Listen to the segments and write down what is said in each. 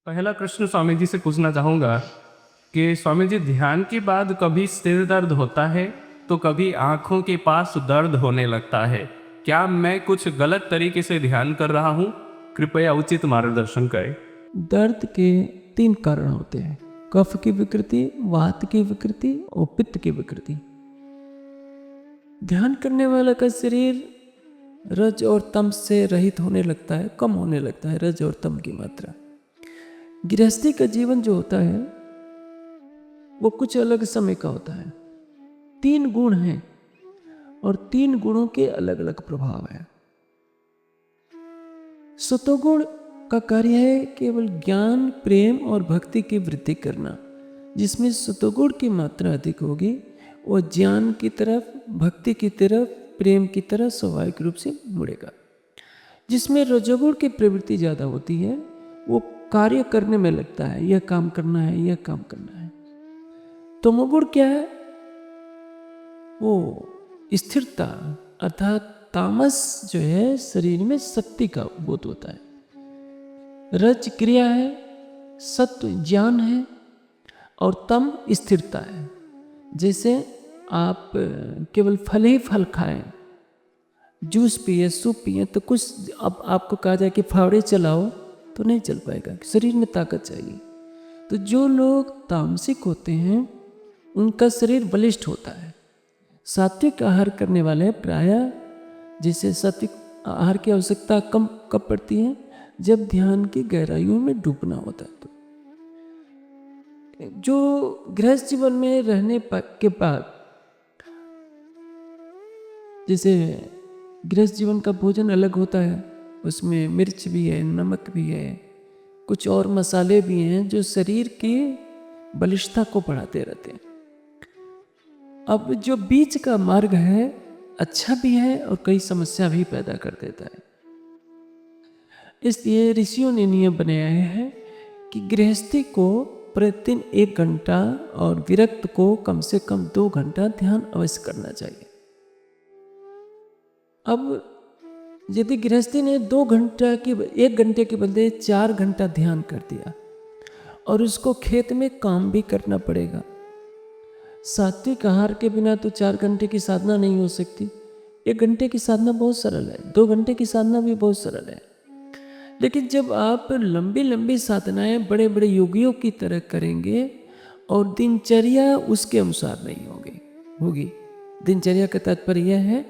पहला प्रश्न स्वामी जी से पूछना चाहूँगा कि स्वामी जी, ध्यान के बाद कभी सिर दर्द होता है तो कभी आँखों के पास दर्द होने लगता है। क्या मैं कुछ गलत तरीके से ध्यान कर रहा हूँ? कृपया उचित मार्गदर्शन करें। दर्द के 3 कारण होते हैं: कफ की विकृति, वात की विकृति और पित्त की विकृति। ध्यान करने वाला का शरीर रज और तम से रहित होने लगता है, कम होने लगता है रज और तम की मात्रा। गृहस्थी का जीवन जो होता है वो कुछ अलग समय का होता है। 3 गुण हैं और 3 गुणों के अलग अलग प्रभाव हैं। सतोगुण का कार्य है केवल ज्ञान, प्रेम और भक्ति की वृद्धि करना। जिसमें सतोगुण की मात्रा अधिक होगी वो ज्ञान की तरफ, भक्ति की तरफ, प्रेम की तरफ स्वाभाविक रूप से मुड़ेगा। जिसमें रजोगुण की प्रवृत्ति ज़्यादा होती है वो कार्य करने में लगता है, यह काम करना है, यह काम करना है। तमोगुण क्या है? वो स्थिरता अर्थात तामस जो है शरीर में शक्ति का बोध होता है। रज क्रिया है, सत्व ज्ञान है और तम स्थिरता है। जैसे आप केवल फल ही फल खाएं, जूस पिए, सूप पिए तो कुछ अब आपको कहा जाए कि फावड़े चलाओ तो नहीं चल पाएगा, शरीर में ताकत चाहिए। तो जो लोग तामसिक होते हैं उनका शरीर बलिष्ठ होता है। सात्विक आहार करने वाले प्रायः, जैसे सात्विक आहार की आवश्यकता कब पड़ती है? जब ध्यान की गहराइयों में डूबना होता है। तो जो गृहस्थ जीवन में रहने के बाद, जैसे गृहस्थ जीवन का भोजन अलग होता है, उसमें मिर्च भी है, नमक भी है, कुछ और मसाले भी हैं जो शरीर की बलिष्ठता को बढ़ाते रहते हैं। अब जो बीच का मार्ग है अच्छा भी है और कई समस्या भी पैदा कर देता है। इसलिए ऋषियों ने नियम बनाया है कि गृहस्थी को प्रतिदिन 1 घंटा और विरक्त को कम से कम 2 घंटा ध्यान अवश्य करना चाहिए। अब यदि गृहस्थी ने 1 घंटे के बदले 4 घंटा ध्यान कर दिया और उसको खेत में काम भी करना पड़ेगा। सात्विक आहार के बिना तो 4 घंटे की साधना नहीं हो सकती। 1 घंटे की साधना बहुत सरल है, 2 घंटे की साधना भी बहुत सरल है। लेकिन जब आप लंबी लंबी साधनाएं बड़े बड़े योगियों की तरह करेंगे और दिनचर्या उसके अनुसार नहीं होगी। दिनचर्या का तात्पर्य यह है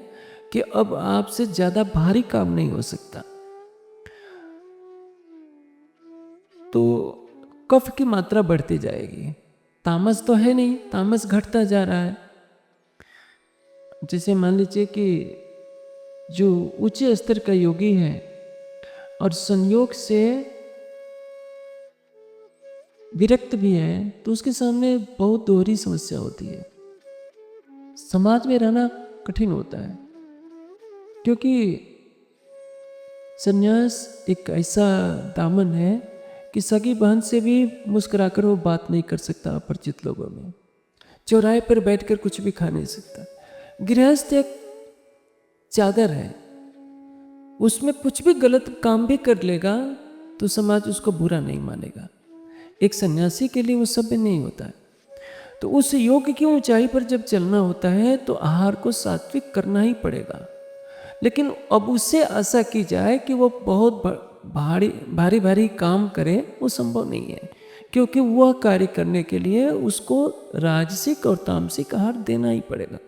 कि अब आपसे ज़्यादा भारी काम नहीं हो सकता। तो कफ की मात्रा बढ़ती जाएगी। तामस तो है नहीं, तामस घटता जा रहा है। जैसे मान लीजिए कि जो ऊंचे स्तर का योगी है और संयोग से विरक्त भी है तो उसके सामने बहुत दोहरी समस्या होती है। समाज में रहना कठिन होता है क्योंकि संन्यास एक ऐसा दामन है कि सगी बहन से भी मुस्कुराकर वो बात नहीं कर सकता अपरिचित लोगों में। चौराहे पर बैठकर कुछ भी खा नहीं सकता। गृहस्थ एक चादर है, उसमें कुछ भी गलत काम भी कर लेगा तो समाज उसको बुरा नहीं मानेगा। एक सन्यासी के लिए वो सभ्य नहीं होता है। तो उस योग की ऊंचाई पर जब चलना होता है तो आहार को सात्विक करना ही पड़ेगा। लेकिन अब उससे आशा की जाए कि वो बहुत भारी भारी काम करे, वो संभव नहीं है, क्योंकि वह कार्य करने के लिए उसको राजसिक और तामसिक आहार देना ही पड़ेगा।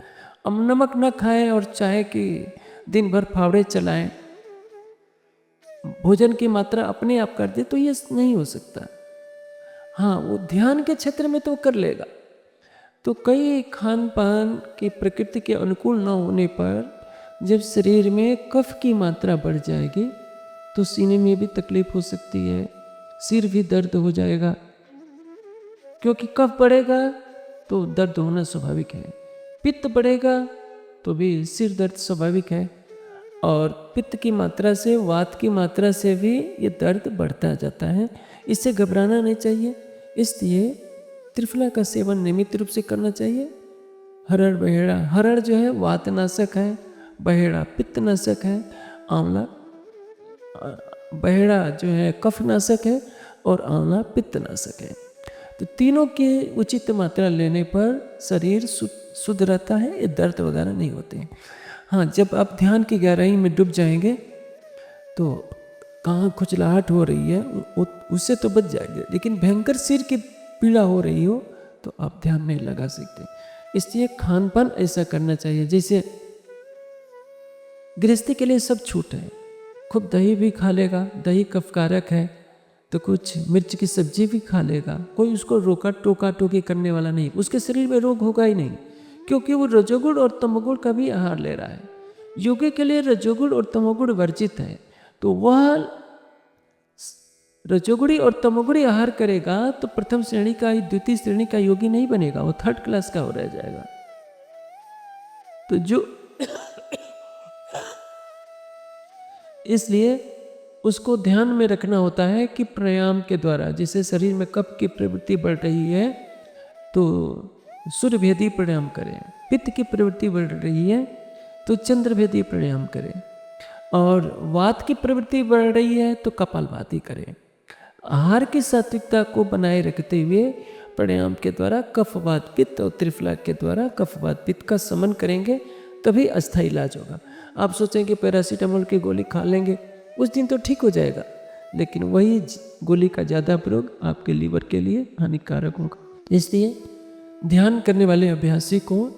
अब नमक न खाए और चाहे कि दिन भर फावड़े चलाएं, भोजन की मात्रा अपने आप कर दे तो ये नहीं हो सकता। हाँ, वो ध्यान के क्षेत्र में तो कर लेगा। तो कई खान पान की प्रकृति के अनुकूल न होने पर जब शरीर में कफ की मात्रा बढ़ जाएगी तो सीने में भी तकलीफ हो सकती है, सिर भी दर्द हो जाएगा। क्योंकि कफ बढ़ेगा तो दर्द होना स्वाभाविक है, पित्त बढ़ेगा तो भी सिर दर्द स्वाभाविक है, और पित्त की मात्रा से, वात की मात्रा से भी ये दर्द बढ़ता जाता है। इससे घबराना नहीं चाहिए। इसलिए त्रिफला का सेवन नियमित रूप से करना चाहिए। हरड़ बहेड़ा, हरड़ जो है वातनाशक है, बहेड़ा पित्तनाशक है, आंवला बहेड़ा जो है कफनाशक है और आंवला पित्त नाशक है। तो तीनों की उचित मात्रा लेने पर शरीर शुद्ध रहता है, ये दर्द वगैरह नहीं होते हैं। हाँ, जब आप ध्यान की गहराई में डूब जाएंगे तो कहाँ खुजलाहट हो रही है उससे तो बच जाएंगे, लेकिन भयंकर सिर की पीड़ा हो रही हो तो आप ध्यान नहीं लगा सकते। इसलिए खान पान ऐसा करना चाहिए जैसे गृहस्थी के लिए सब छूट है। खूब दही भी खा लेगा, दही कफकारक है, तो कुछ मिर्च की सब्जी भी खा लेगा, कोई उसको रोका टोका टोकी करने वाला नहीं, उसके शरीर में रोग होगा ही नहीं, क्योंकि वो रजोगुण और तमोगुण का भी आहार ले रहा है। योगी के लिए रजोगुण और तमोगुण वर्जित है, तो वह रजोगुणी और तमोगुणी आहार करेगा तो प्रथम श्रेणी का, द्वितीय श्रेणी का योगी नहीं बनेगा, वो थर्ड क्लास का हो रह जाएगा। तो जो इसलिए उसको ध्यान में रखना होता है कि प्राणायाम के द्वारा, जैसे शरीर में कफ की प्रवृत्ति बढ़ रही है तो सूर्यभेदी प्राणायाम करें, पित्त की प्रवृत्ति बढ़ रही है तो चंद्रभेदी प्राणायाम करें, और वात की प्रवृत्ति बढ़ रही है तो कपालभाति करें। आहार की सात्विकता को बनाए रखते हुए प्राणायाम के द्वारा कफवात पित्त और त्रिफला के द्वारा कफवात पित्त का समन करेंगे, तभी अस्थायी इलाज होगा। आप सोचेंगे पैरासीटामोल की गोली खा लेंगे उस दिन तो ठीक हो जाएगा, लेकिन वही गोली का ज़्यादा प्रयोग आपके लीवर के लिए हानिकारक होगा। इसलिए ध्यान करने वाले अभ्यासी को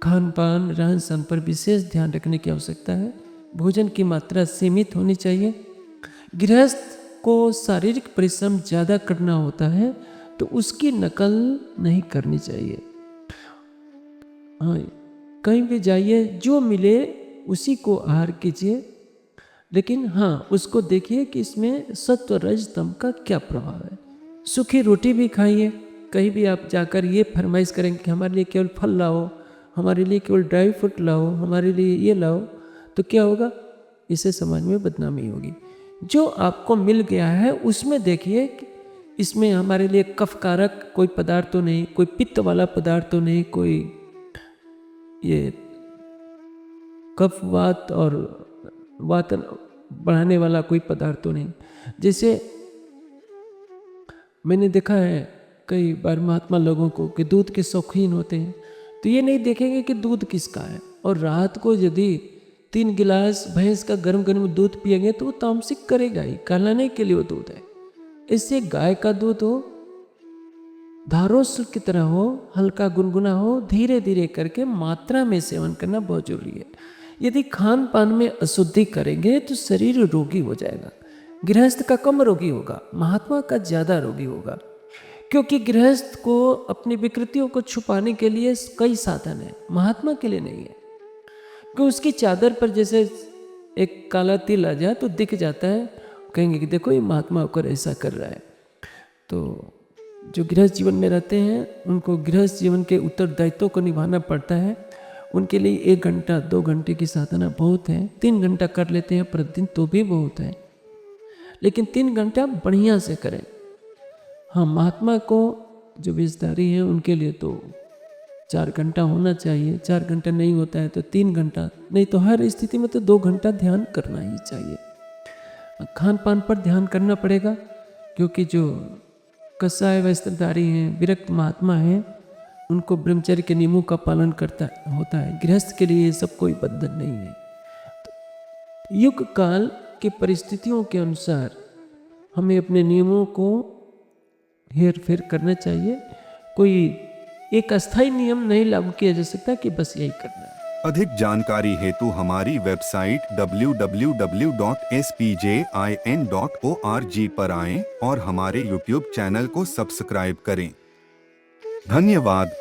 खान पान रहन सहन पर विशेष ध्यान रखने की आवश्यकता है। भोजन की मात्रा सीमित होनी चाहिए। गृहस्थ को शारीरिक परिश्रम ज़्यादा करना होता है तो उसकी नकल नहीं करनी चाहिए। हाँ, कहीं भी जाइए जो मिले उसी को आहार कीजिए, लेकिन हाँ उसको देखिए कि इसमें सत्व रज तम का क्या प्रभाव है। सूखी रोटी भी खाइए। कहीं भी आप जाकर ये फरमाइश करेंगे कि हमारे लिए केवल फल लाओ, हमारे लिए केवल ड्राई फ्रूट लाओ, हमारे लिए ये लाओ, तो क्या होगा, इससे समाज में बदनामी होगी। जो आपको मिल गया है उसमें देखिए कि इसमें हमारे लिए कफकारक कोई पदार्थ तो नहीं, कोई पित्त वाला पदार्थ तो नहीं, कोई ये कफ वात और वात बढ़ाने वाला कोई पदार्थ तो नहीं। जैसे मैंने देखा है कई बार महात्मा लोगों को कि दूध के शौकीन होते हैं, तो ये नहीं देखेंगे कि दूध किसका है, और रात को यदि 3 गिलास भैंस का गर्म गर्म दूध पिएंगे तो वो तामसिक करेगा ही, कहलाने के लिए वो दूध है। इससे गाय का दूध हो, धारोस्ल की तरह हो, हल्का गुनगुना हो, धीरे धीरे करके मात्रा में सेवन करना बहुत जरूरी है। यदि खान पान में अशुद्धि करेंगे तो शरीर रोगी हो जाएगा। गृहस्थ का कम रोगी होगा, महात्मा का ज़्यादा रोगी होगा, क्योंकि गृहस्थ को अपनी विकृतियों को छुपाने के लिए कई साधन है, महात्मा के लिए नहीं है। कि उसकी चादर पर जैसे एक काला तिल आ जाए तो दिख जाता है, कहेंगे कि देखो ये महात्मा होकर ऐसा कर रहा है। तो जो गृहस्थ जीवन में रहते हैं उनको गृहस्थ जीवन के उत्तरदायित्वों को निभाना पड़ता है। उनके लिए 1 घंटा 2 घंटे की साधना बहुत है, 3 घंटा कर लेते हैं प्रतिदिन तो भी बहुत है, लेकिन 3 घंटा बढ़िया से करें। हाँ, महात्मा को जो विषधारी हैं उनके लिए तो 4 घंटा होना चाहिए। 4 घंटा नहीं होता है तो 3 घंटा, नहीं तो हर स्थिति में तो 2 घंटा ध्यान करना ही चाहिए। खान पान पर ध्यान करना पड़ेगा, क्योंकि जो कसाय वस्त्रधारी हैं, विरक्त महात्मा हैं, उनको ब्रह्मचर्य के नियमों का पालन करता होता है। गृहस्थ के लिए ये सब कोई बंधन नहीं है। तो युग काल की परिस्थितियों के अनुसार हमें अपने नियमों को हेर फेर करना चाहिए। कोई एक अस्थायी नियम नहीं लागू किया जा सकता कि बस यही करना है। अधिक जानकारी हेतु हमारी वेबसाइट www.spjin.org पर आएं और हमारे YouTube चैनल को सब्सक्राइब करें। धन्यवाद।